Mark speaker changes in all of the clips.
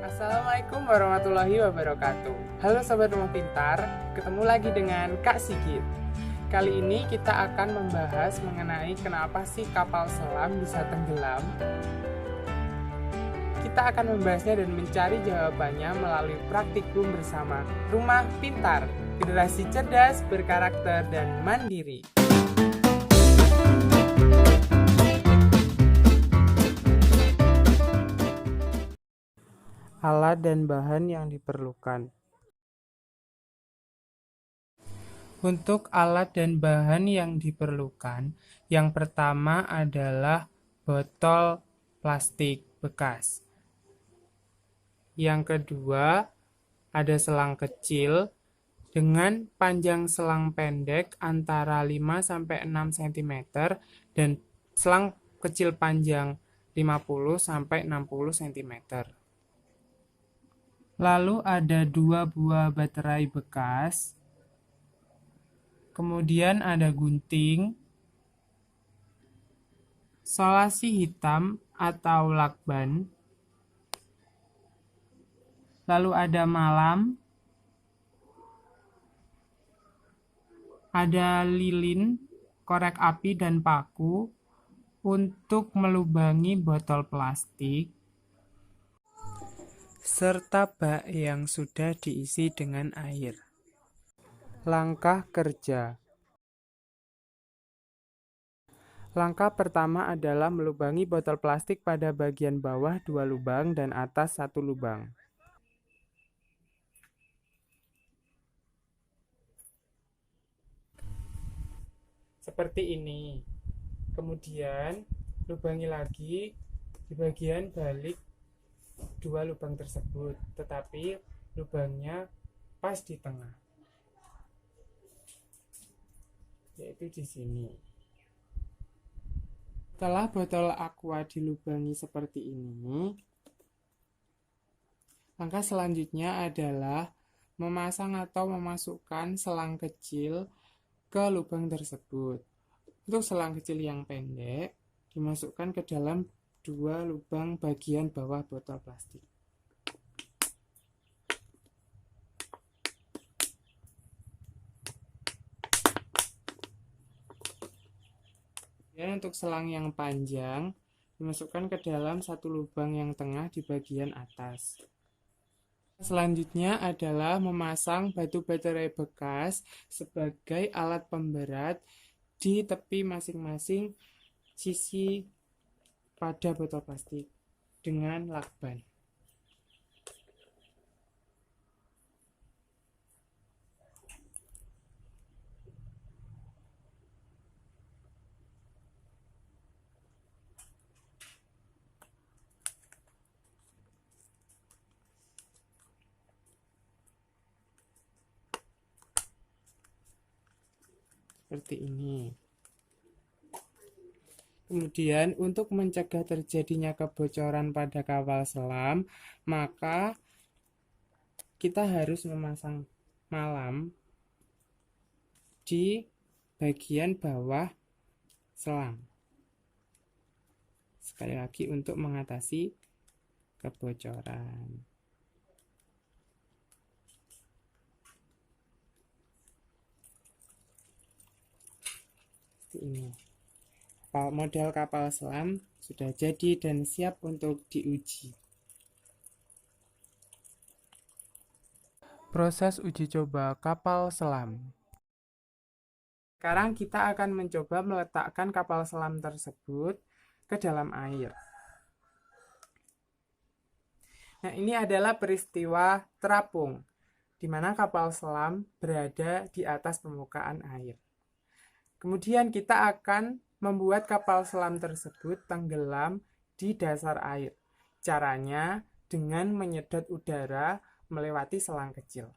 Speaker 1: Assalamualaikum warahmatullahi wabarakatuh. Halo Sobat Rumah Pintar, ketemu lagi dengan Kak Sigit. Kali ini kita akan membahas mengenai kenapa sih kapal selam bisa tenggelam. Kita akan membahasnya dan mencari jawabannya melalui praktikum bersama Rumah Pintar, generasi cerdas, berkarakter, dan mandiri. Alat dan bahan yang diperlukan. Untuk alat dan bahan yang diperlukan, yang pertama adalah botol plastik bekas. Yang kedua, ada selang kecil dengan panjang selang pendek antara 5-6 cm dan selang kecil panjang 50-60 cm. Lalu ada 2 buah baterai bekas. Kemudian ada gunting, solasi hitam atau lakban. Lalu ada malam, ada lilin, korek api dan paku untuk melubangi botol plastik, serta bak yang sudah diisi dengan air. Langkah kerja. Langkah pertama adalah melubangi botol plastik pada bagian bawah 2 lubang dan atas 1 lubang. Seperti ini. Kemudian lubangi lagi di bagian balik 2 lubang tersebut, tetapi lubangnya pas di tengah, yaitu di sini. Setelah botol aqua dilubangi seperti ini, langkah selanjutnya adalah memasang atau memasukkan selang kecil ke lubang tersebut. Untuk selang kecil yang pendek, dimasukkan ke dalam 2 lubang bagian bawah botol plastik. Dan untuk selang yang panjang, dimasukkan ke dalam 1 lubang yang tengah di bagian atas. Selanjutnya adalah memasang batu baterai bekas sebagai alat pemberat di tepi masing-masing sisi pada botol plastik dengan lakban. Seperti ini. Kemudian untuk mencegah terjadinya kebocoran pada kapal selam, maka kita harus memasang malam di bagian bawah selang. Sekali lagi untuk mengatasi kebocoran. Seperti ini. Model kapal selam sudah jadi dan siap untuk diuji. Proses uji coba kapal selam. Sekarang kita akan mencoba meletakkan kapal selam tersebut ke dalam air. Nah, ini adalah peristiwa terapung, di mana kapal selam berada di atas permukaan air. Kemudian kita akan membuat kapal selam tersebut tenggelam di dasar air. Caranya dengan menyedot udara melewati selang kecil.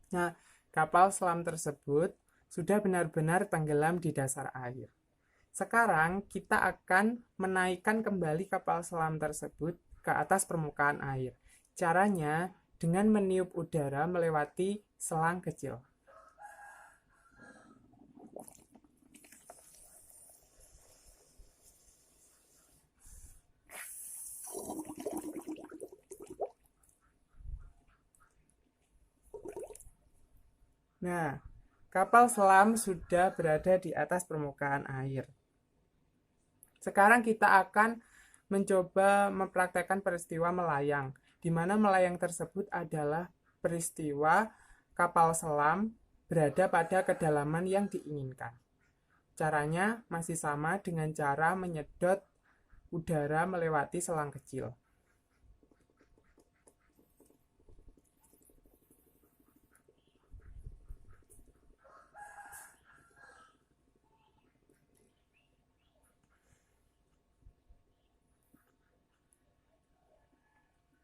Speaker 1: Nah, kapal selam tersebut sudah benar-benar tenggelam di dasar air. Sekarang kita akan menaikkan kembali kapal selam tersebut ke atas permukaan air. Caranya dengan meniup udara melewati selang kecil. Nah, kapal selam sudah berada di atas permukaan air. Sekarang kita akan mencoba mempraktekkan peristiwa melayang, di mana melayang tersebut adalah peristiwa kapal selam berada pada kedalaman yang diinginkan. Caranya masih sama dengan cara menyedot udara melewati selang kecil.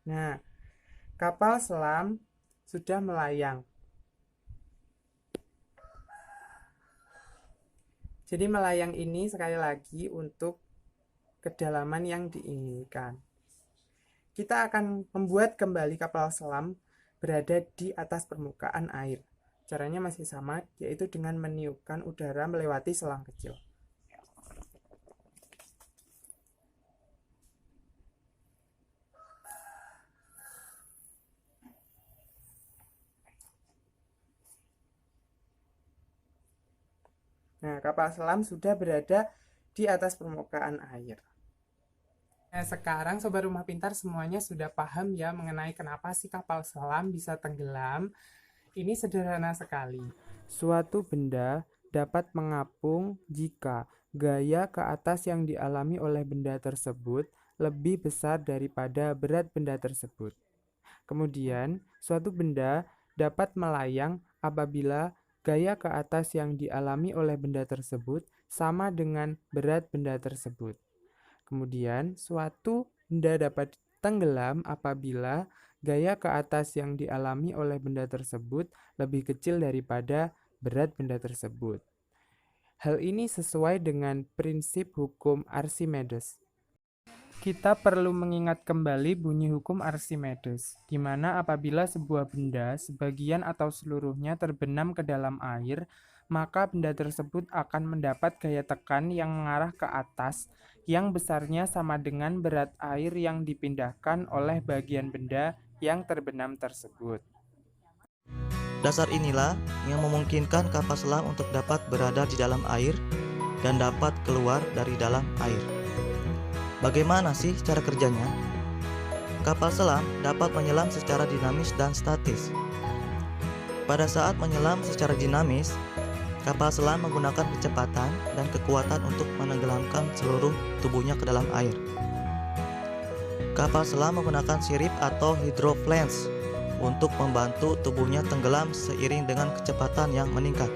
Speaker 1: Nah, kapal selam sudah melayang. Jadi melayang ini sekali lagi untuk kedalaman yang diinginkan. Kita akan membuat kembali kapal selam berada di atas permukaan air. Caranya masih sama, yaitu dengan meniupkan udara melewati selang kecil. Nah, kapal selam sudah berada di atas permukaan air. Nah, sekarang Sobat Rumah Pintar semuanya sudah paham ya mengenai kenapa sih kapal selam bisa tenggelam. Ini sederhana sekali. Suatu benda dapat mengapung jika gaya ke atas yang dialami oleh benda tersebut lebih besar daripada berat benda tersebut. Kemudian, suatu benda dapat melayang apabila gaya ke atas yang dialami oleh benda tersebut sama dengan berat benda tersebut. Kemudian, suatu benda dapat tenggelam apabila gaya ke atas yang dialami oleh benda tersebut lebih kecil daripada berat benda tersebut. Hal ini sesuai dengan prinsip hukum Archimedes. Kita perlu mengingat kembali bunyi hukum Archimedes, di mana apabila sebuah benda sebagian atau seluruhnya terbenam ke dalam air, maka benda tersebut akan mendapat gaya tekan yang mengarah ke atas, yang besarnya sama dengan berat air yang dipindahkan oleh bagian benda yang terbenam tersebut.
Speaker 2: Dasar inilah yang memungkinkan kapal selam untuk dapat berada di dalam air dan dapat keluar dari dalam air. Bagaimana sih cara kerjanya? Kapal selam dapat menyelam secara dinamis dan statis. Pada saat menyelam secara dinamis, kapal selam menggunakan kecepatan dan kekuatan untuk menenggelamkan seluruh tubuhnya ke dalam air. Kapal selam menggunakan sirip atau hydroplanes untuk membantu tubuhnya tenggelam seiring dengan kecepatan yang meningkat.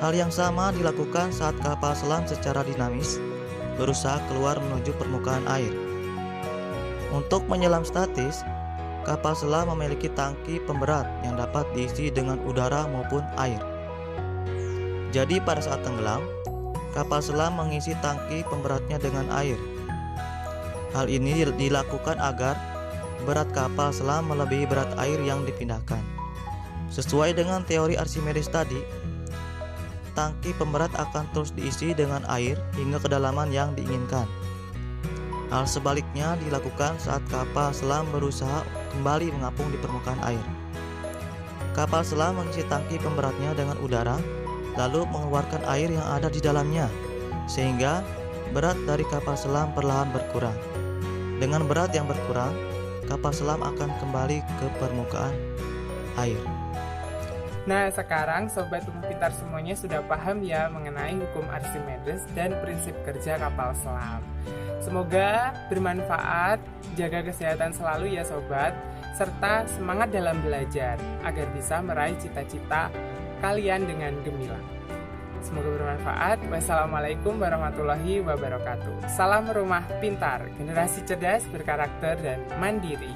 Speaker 2: Hal yang sama dilakukan saat kapal selam secara dinamis berusaha keluar menuju permukaan air. Untuk menyelam statis, kapal selam memiliki tangki pemberat yang dapat diisi dengan udara maupun air. Jadi pada saat tenggelam, kapal selam mengisi tangki pemberatnya dengan air. Hal ini dilakukan agar berat kapal selam melebihi berat air yang dipindahkan. Sesuai dengan teori Archimedes tadi, tangki pemberat akan terus diisi dengan air hingga kedalaman yang diinginkan. Hal sebaliknya dilakukan saat kapal selam berusaha kembali mengapung di permukaan air. Kapal selam mengisi tangki pemberatnya dengan udara, lalu mengeluarkan air yang ada di dalamnya, sehingga berat dari kapal selam perlahan berkurang. Dengan berat yang berkurang, kapal selam akan kembali ke permukaan air.
Speaker 1: Nah, sekarang Sobat Rumah Pintar semuanya sudah paham ya mengenai hukum Archimedes dan prinsip kerja kapal selam. Semoga bermanfaat, jaga kesehatan selalu ya Sobat, serta semangat dalam belajar agar bisa meraih cita-cita kalian dengan gemilang. Semoga bermanfaat. Wassalamualaikum warahmatullahi wabarakatuh. Salam Rumah Pintar, generasi cerdas, berkarakter, dan mandiri.